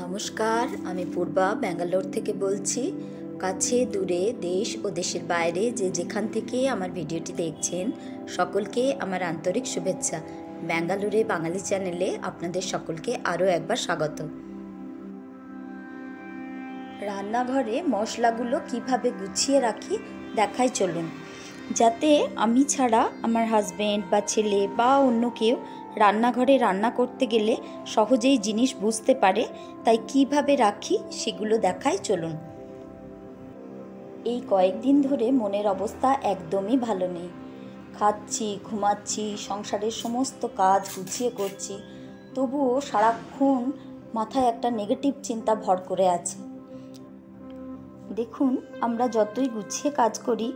নমস্কার, আমি পূর্বা ব্যাঙ্গালোর থেকে বলছি। কাছে দূরে দেশ ও দেশের বাইরে যেখান থেকে আমার ভিডিওটি দেখছেন সকলকে আমার আন্তরিক শুভেচ্ছা। ব্যাঙ্গালোরে বাঙালি চ্যানেলে আপনাদের সকলকে আরও একবার স্বাগত। রান্নাঘরে মশলাগুলো কিভাবে গুছিয়ে রাখি দেখাই চলুন, যাতে আমি ছাড়া আমার হাজব্যান্ড বা ছেলে বা অন্য কেউ রান্নাঘরে রান্না করতে গেলে সহজেই জিনিস বুঝতে পারে। তাই কিভাবে রাখি সেগুলো দেখাই চলুন। এই কয়েকদিন ধরে মনের অবস্থা একদমই ভালো নেই। খাচ্ছি, ঘুমাচ্ছি, সংসারের সমস্ত কাজ গুছিয়ে করছি, তবুও সারাক্ষণ মাথায় একটা নেগেটিভ চিন্তা ভর করে আছে। দেখুন, আমরা যতই গুছিয়ে কাজ করি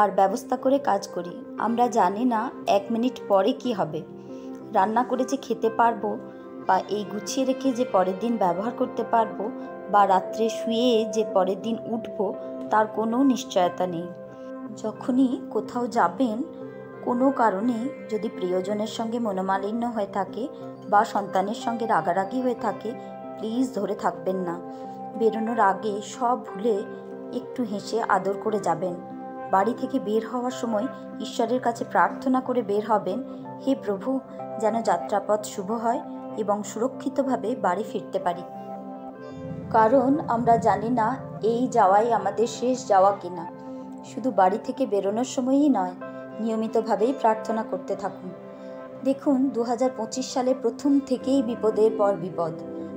আর ব্যবস্থা করে কাজ করি, আমরা জানি না 1 মিনিট পরে কি হবে। রান্না করে যে খেতে পারবো বা এই গুছিয়ে রেখে যে পরের দিন ব্যবহার করতে পারবো বা রাত্রে শুয়ে যে পরের দিন উঠবো, তার কোনো নিশ্চয়তা নেই। যখনই কোথাও যাবেন, কোনো কারণে যদি প্রিয়জনের সঙ্গে মনোমালিন্য হয়ে থাকে বা সন্তানের সঙ্গে রাগারাগি হয়ে থাকে, প্লিজ ধরে থাকবেন না। বেরোনোর আগে সব ভুলে একটু হেসে আদর করে যাবেন। বাড়ি থেকে বের হওয়ার সময় ঈশ্বরের কাছে প্রার্থনা করে বের হবেন, হে প্রভু, যেন যাত্রাপথ শুভ হয় এবং সুরক্ষিতভাবে বাড়ি ফিরতে পারি। কারণ আমরা জানি না এই যাওয়াই আমাদের শেষ যাওয়া কিনা। শুধু বাড়ি থেকে বেরোনোর সময়ই নয়, নিয়মিতভাবেই প্রার্থনা করতে থাকুন। দেখুন, 2025 সালে প্রথম থেকেই বিপদের পর বিপদ।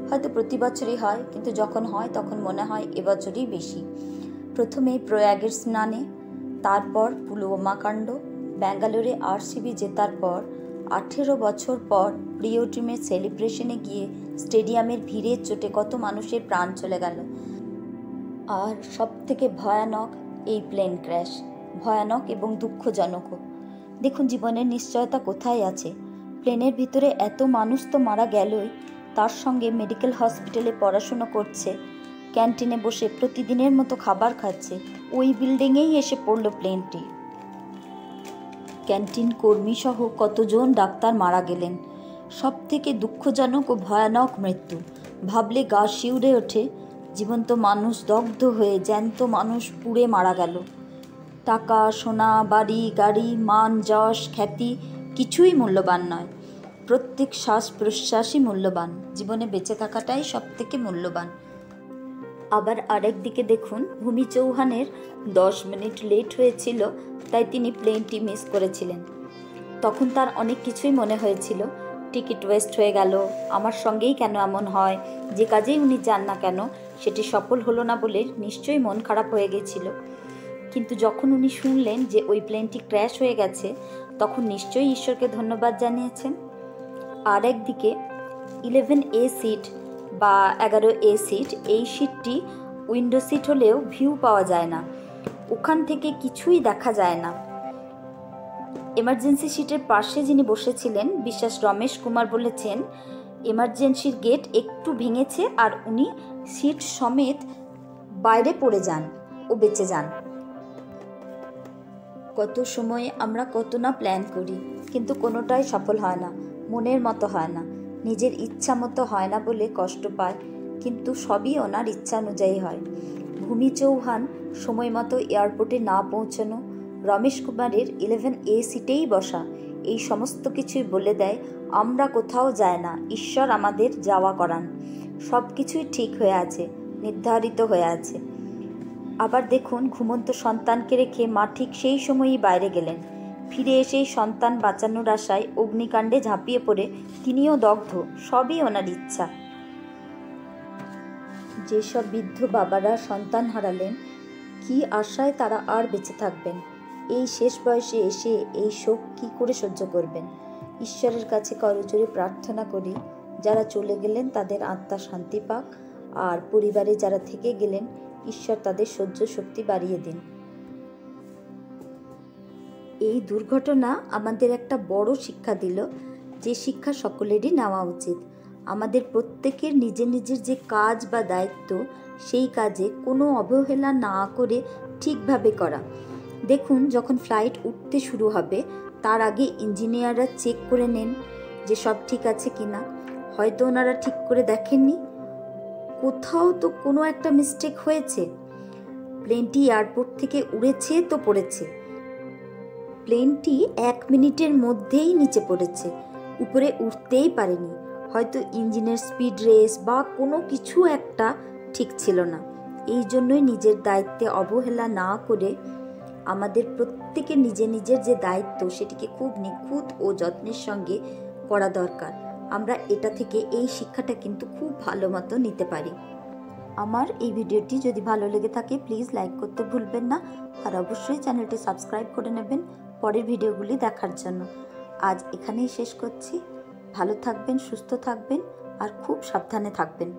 হয়তো প্রতি বছরই হয়, কিন্তু যখন হয় তখন মনে হয় এবছরই বেশি। প্রথমে প্রয়াগের স্নানে, তারপর পুলওয়ামা কাণ্ড, ব্যাঙ্গালোরে আরসিবি জেতার পর 18 বছর পর প্রিয় টিমের সেলিব্রেশনে গিয়ে স্টেডিয়ামের ভিড়ের চোটে কত মানুষের প্রাণ চলে গেল। আর সবথেকে ভয়ানক এই প্লেন ক্র্যাশ, ভয়ানক এবং দুঃখজনকও। দেখুন, জীবনের নিশ্চয়তা কোথায় আছে? প্লেনের ভিতরে এত মানুষ তো মারা গেলই, তার সঙ্গে মেডিকেল হসপিটালে পড়াশুনো করছে, ক্যান্টিনে বসে প্রতিদিনের মতো খাবার খাচ্ছে, ওই বিল্ডিংয়েই এসে পড়ল প্লেনটি। ক্যান্টিন কর্মী সহ কতজন ডাক্তার মারা গেলেন। সবথেকে দুঃখজনক ও ভয়ানক মৃত্যু। ভাবলে গা শিউরে ওঠে। জীবন্ত মানুষ দগ্ধ হয়ে জ্যান্ত মানুষ পুড়ে মারা গেল। টাকা, সোনা, বাড়ি, গাড়ি, মান, যশ, খ্যাতি কিছুই মূল্যবান নয়। প্রত্যেক শ্বাস প্রশ্বাসই মূল্যবান। জীবনে বেঁচে থাকাটাই সবথেকে মূল্যবান। আবার আরেক দিকে দেখুন, ভূমি চৌহানের 10 মিনিট লেট হয়েছিল, তাই তিনি প্লেনটি মিস করেছিলেন। তখন তার অনেক কিছুই মনে হয়েছিল। টিকিট ওয়েস্ট হয়ে গেল, আমার সঙ্গেই কেন এমন হয়, যে কাজেই উনি যান না কেন সেটি সফল হলো না বলে নিশ্চয়ই মন খারাপ হয়ে গেছিল। কিন্তু যখন উনি শুনলেন যে ওই প্লেনটি ক্র্যাশ হয়ে গেছে, তখন নিশ্চয়ই ঈশ্বরকে ধন্যবাদ জানিয়েছেন। আর একদিকে 11A সিট বা 11A সিট, এই সিটটি উইন্ডো সিট হলেও ভিউ পাওয়া যায় না, ওখান থেকে কিছুই দেখা যায় না। এমার্জেন্সি সিটের পাশে যিনি বসেছিলেন, বিশ্বাস রমেশ কুমার, বলেছেন এমার্জেন্সির গেট একটু ভেঙেছে আর উনি সিট সমেত বাইরে পড়ে যান ও বেঁচে যান। কত সময় আমরা কত না প্ল্যান করি, কিন্তু কোনোটাই সফল হয় না, মনের মতো হয় না, নিজের ইচ্ছা মতো হয় না বলে কষ্ট পায়, কিন্তু সবই ওনার ইচ্ছা অনুযায়ী হয়। ভূমি চৌহান সময় মতো এয়ারপোর্টে না পৌঁছানো, রমেশ কুমারের 11A সিটেই বসা, এই সমস্ত কিছুই বলে দেয় আমরা কোথাও যায় না, ঈশ্বর আমাদের যাওয়া করান। সব কিছুই ঠিক হয়ে আছে, নির্ধারিত হয়ে আছে। আবার দেখুন, ঘুমন্ত সন্তানকে রেখে মা ঠিক সেই সময়ই বাইরে গেলেন। ফিরে এসেই সন্তান বাঁচানোর আশায় অগ্নিকাণ্ডে ঝাঁপিয়ে পড়ে তিনিও দগ্ধ, সবই ওনার ইচ্ছা। যেসব বৃদ্ধ বাবারা সন্তান হারালেন, কি আশায় তারা আর বেঁচে থাকবেন? এই শেষ বয়সে এসে এই শোক কী করে সহ্য করবেন? ঈশ্বরের কাছে করজোড়ে প্রার্থনা করি, যারা চলে গেলেন তাদের আত্মা শান্তি পাক, আর পরিবারে যারা থেকে গেলেন ঈশ্বর তাদের সহ্য শক্তি বাড়িয়ে দিন। এই দুর্ঘটনা আমাদের একটা বড় শিক্ষা দিল, যে শিক্ষা সকলেরই নেওয়া উচিত। আমাদের প্রত্যেকের নিজের নিজের যে কাজ বা দায়িত্ব, সেই কাজে কোনো অবহেলা না করে ঠিকভাবে করা। দেখুন, যখন ফ্লাইট উঠতে শুরু হবে তার আগে ইঞ্জিনিয়াররা চেক করে নেন যে সব ঠিক আছে কিনা। হয়তো ওনারা ঠিক করে দেখেননি, কোথাও তো কোনো একটা মিস্টেক হয়েছে। প্লেনটি এয়ারপোর্ট থেকে উড়েছে তো পড়েছে, প্লেনটি 1 মিনিটের মধ্যেই নিচে পড়েছে, উপরে উঠতেই পারেনি। হয়তো ইঞ্জিনের স্পিড রেস বা কোনো কিছু একটা ঠিক ছিল না। এই জন্যই নিজের দায়িত্বে অবহেলা না করে আমাদের প্রত্যেকের নিজের নিজের যে দায়িত্ব সেটিকে খুব নিখুঁত ও যত্নের সঙ্গে করা দরকার। আমরা এটা থেকে এই শিক্ষাটা কিন্তু খুব ভালো মতো নিতে পারি। আমার এই ভিডিওটি যদি ভালো লেগে থাকে প্লিজ লাইক করতে ভুলবেন না, আর অবশ্যই চ্যানেলটি সাবস্ক্রাইব করে নেবেন পরের ভিডিওগুলি দেখার জন্য। আজ এখানেই শেষ করছি। ভালো থাকবেন, সুস্থ থাকবেন আর খুব সাবধানে থাকবেন।